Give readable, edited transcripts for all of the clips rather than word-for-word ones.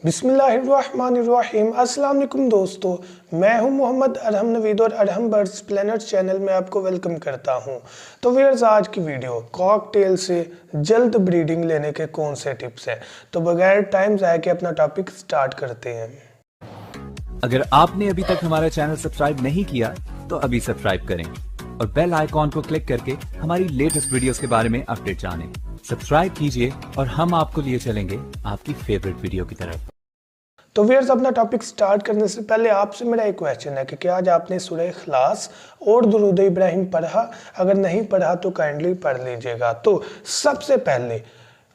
बिस्मिल्लाहिर्रहमानिर्रहीम। अस्सलाम वालेकुम दोस्तों, मैं हूं मोहम्मद अरहम नवीद और अरहम बर्ड्स प्लैनेट चैनल में आपको वेलकम करता हूं। तो व्यूअर्स, आज की वीडियो कॉकटेल से जल्द ब्रीडिंग लेने के कौन से टिप्स हैं। तो बगैर टाइम ज़ाया के अपना टॉपिक स्टार्ट करते हैं। अगर आपने अभी तक हमारा चैनल सब्सक्राइब नहीं किया तो अभी सब्सक्राइब करें और बेल आइकॉन को क्लिक करके हमारी लेटेस्ट वीडियोस के बारे में अपडेट जानें। सब्सक्राइब कीजिए और हम आपको लिए चलेंगे आपकी फेवरेट वीडियो की तरफ। तो व्यूअर्स, अपना टॉपिक स्टार्ट करने से पहले आपसे मेरा एक क्वेश्चन है कि क्या आज आपने सूरह इखलास और दुरूद इब्राहिम पढ़ा? अगर नहीं पढ़ा तो काइंडली पढ़ लीजिएगा। तो सबसे पहले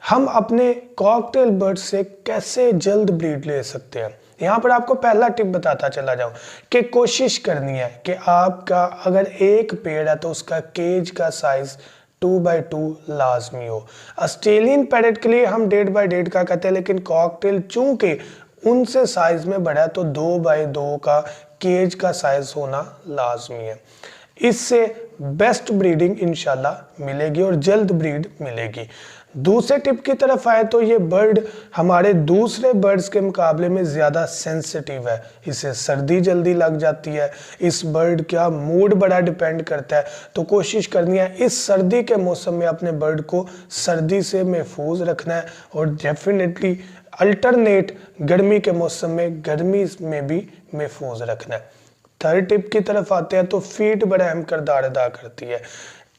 हम अपने कॉकटेल बर्ड से कैसे जल्द ब्रीड ले सकते हैं, यहाँ पर आपको पहला टिप बताता चला जाऊं कि कोशिश करनी है कि आपका अगर एक पेड़ है तो उसका केज का साइज 2x2 लाजमी हो। ऑस्ट्रेलियन पैरेट के लिए हम 1.5x1 का कहते हैं, लेकिन कॉकटेल चूंकि उनसे साइज में बड़ा है तो 2x2 का केज का साइज होना लाजमी है। इससे बेस्ट ब्रीडिंग इंशाल्लाह मिलेगी और जल्द ब्रीड मिलेगी। दूसरे टिप की तरफ आए तो ये बर्ड हमारे दूसरे बर्ड्स के मुकाबले में ज़्यादा सेंसिटिव है। इसे सर्दी जल्दी लग जाती है। इस बर्ड का मूड बड़ा डिपेंड करता है। तो कोशिश करनी है इस सर्दी के मौसम में अपने बर्ड को सर्दी से महफूज रखना है और डेफिनेटली अल्टरनेट गर्मी के मौसम में गर्मी में भी महफूज रखना है। थर्ड टिप की तरफ आते हैं तो फीड बड़ा अहम किरदार अदा करती है।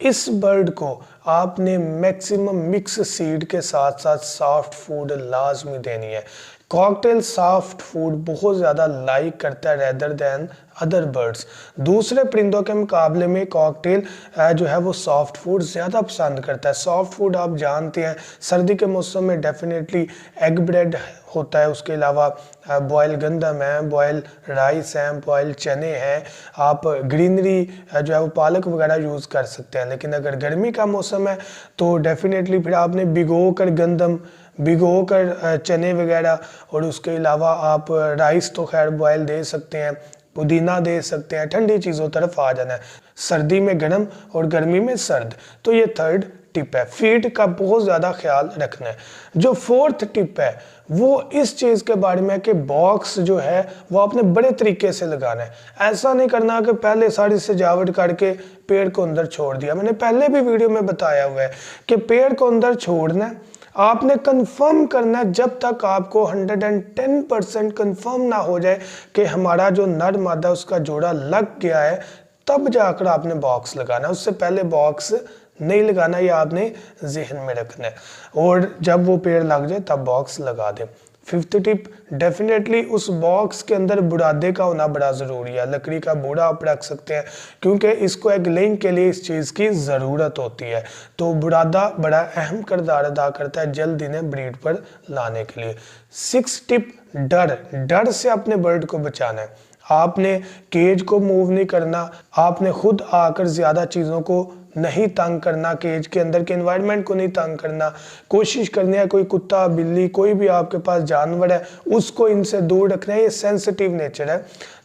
इस बर्ड को आपने मैक्सिमम मिक्स सीड के साथ साथ सॉफ्ट फूड लाजमी देनी है। कॉकटेल सॉफ्ट फूड बहुत ज़्यादा लाइक करता है रेदर देन अदर बर्ड्स। दूसरे परिंदों के मुकाबले में कॉकटेल जो है वो सॉफ्ट फूड ज़्यादा पसंद करता है। सॉफ्ट फूड आप जानते हैं सर्दी के मौसम में डेफिनेटली एग ब्रेड होता है, उसके अलावा बॉयल गंदम है, बॉयल राइस है, बॉयल चने हैं, आप ग्रीनरी जो है वो पालक वगैरह यूज़ कर सकते हैं। लेकिन अगर गर्मी का मौसम है तो डेफिनेटली फिर आपने भिगो कर गंदम, भिगो कर चने वगैरह, और उसके अलावा आप राइस तो खैर बॉयल दे सकते हैं, पुदीना दे सकते हैं। ठंडी चीज़ों तरफ आ जाना है, सर्दी में गर्म और गर्मी में सर्द। तो ये थर्ड टिप है, फीड का बहुत ज़्यादा ख्याल रखना है। जो फोर्थ टिप है वो इस चीज़ के बारे में है कि बॉक्स जो है वो आपने बड़े तरीके से लगाना है। ऐसा नहीं करना कि पहले सारी सजावट करके पेड़ को अंदर छोड़ दिया। मैंने पहले भी वीडियो में बताया हुआ है कि पेड़ को अंदर छोड़ना है, आपने कंफर्म करना है जब तक आपको 110% कंफर्म ना हो जाए कि हमारा जो नर मादा उसका जोड़ा लग गया है, तब जाकर आपने बॉक्स लगाना है। उससे पहले बॉक्स नहीं लगाना, ये आपने जहन में रखना है। और जब वो पेड़ लग जाए तब बॉक्स लगा दें। फिफ्थ टिप, डेफिनेटली उस बॉक्स के अंदर बुरादे का होना बड़ा ज़रूरी है। लकड़ी का बूढ़ा आप रख सकते हैं क्योंकि इसको एग लेइंग के लिए इस चीज़ की ज़रूरत होती है। तो बुरादा बड़ा अहम किरदार अदा करता है जल्द इन्हें ब्रीड पर लाने के लिए। सिक्स टिप, डर से अपने बर्ड को बचाना है। आपने केज को मूव नहीं करना, आपने खुद आकर ज़्यादा चीज़ों को नहीं तंग करना, केज के अंदर के एनवायरनमेंट को नहीं तंग करना। कोशिश करनी है कोई कुत्ता बिल्ली कोई भी आपके पास जानवर है उसको इनसे दूर रखना है। ये सेंसिटिव नेचर है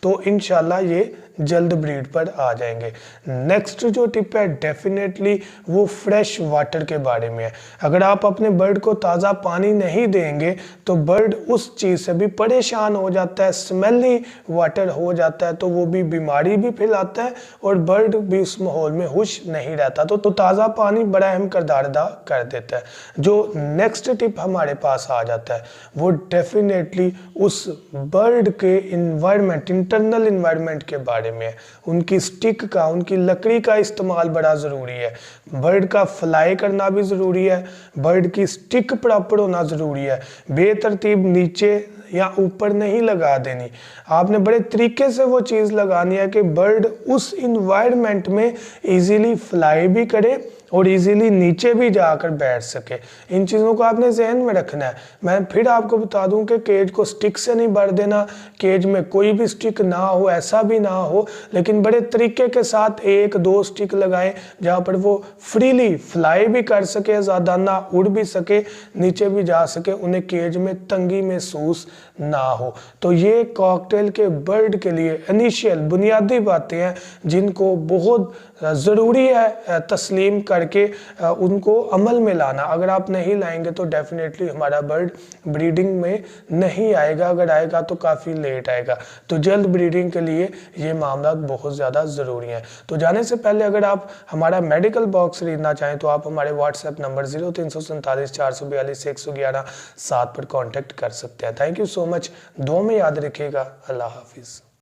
तो इंशाल्लाह ये जल्द ब्रीड पर आ जाएंगे। नेक्स्ट जो टिप है डेफिनेटली वो फ्रेश वाटर के बारे में है। अगर आप अपने बर्ड को ताज़ा पानी नहीं देंगे तो बर्ड उस चीज़ से भी परेशान हो जाता है, स्मेली वाटर हो जाता है, तो वो भी बीमारी भी फैलाता है और बर्ड भी उस माहौल में खुश नहीं रहता। तो ताज़ा पानी बड़ा अहम किरदार अदा कर देता है। जो नेक्स्ट टिप हमारे पास आ जाता है वो डेफिनेटली उस बर्ड के इन्वायरमेंट, इंटरनल इन्वायरमेंट के बारे में है। उनकी स्टिक का, उनकी लकड़ी का इस्तेमाल बड़ा ज़रूरी है। बर्ड का फ्लाई करना भी ज़रूरी है, बर्ड की स्टिक प्रॉपर होना ज़रूरी है। बेतरतीब नीचे या ऊपर नहीं लगा देनी, आपने बड़े तरीके से वो चीज़ लगानी है कि बर्ड उस इन्वायरमेंट में इजीली फ्लाई भी करे और इजीली नीचे भी जाकर बैठ सके। इन चीज़ों को आपने जहन में रखना है। मैं फिर आपको बता दूं कि केज को स्टिक से नहीं भर देना, केज में कोई भी स्टिक ना हो, ऐसा भी ना हो, लेकिन बड़े तरीके के साथ 1-2 स्टिक लगाएं जहाँ पर वो फ्रीली फ्लाई भी कर सके, आज़ादाना उड़ भी सके, नीचे भी जा सके, उन्हें केज में तंगी महसूस ना हो। तो ये कॉकटेल के बर्ड के लिए इनिशियल बुनियादी बातें हैं जिनको बहुत ज़रूरी है तस्लीम करके उनको अमल में लाना। अगर आप नहीं लाएंगे तो डेफिनेटली हमारा बर्ड ब्रीडिंग में नहीं आएगा, अगर आएगा तो काफ़ी लेट आएगा। तो जल्द ब्रीडिंग के लिए ये मामला बहुत ज़्यादा ज़रूरी है। तो जाने से पहले अगर आप हमारा मेडिकल बॉक्स खरीदना चाहें तो आप हमारे व्हाट्सएप नंबर 0347 442 111 7 पर कॉन्टैक्ट कर सकते हैं। Thank you so much. दुआ में याद रखिएगा। अल्लाह हाफिज़।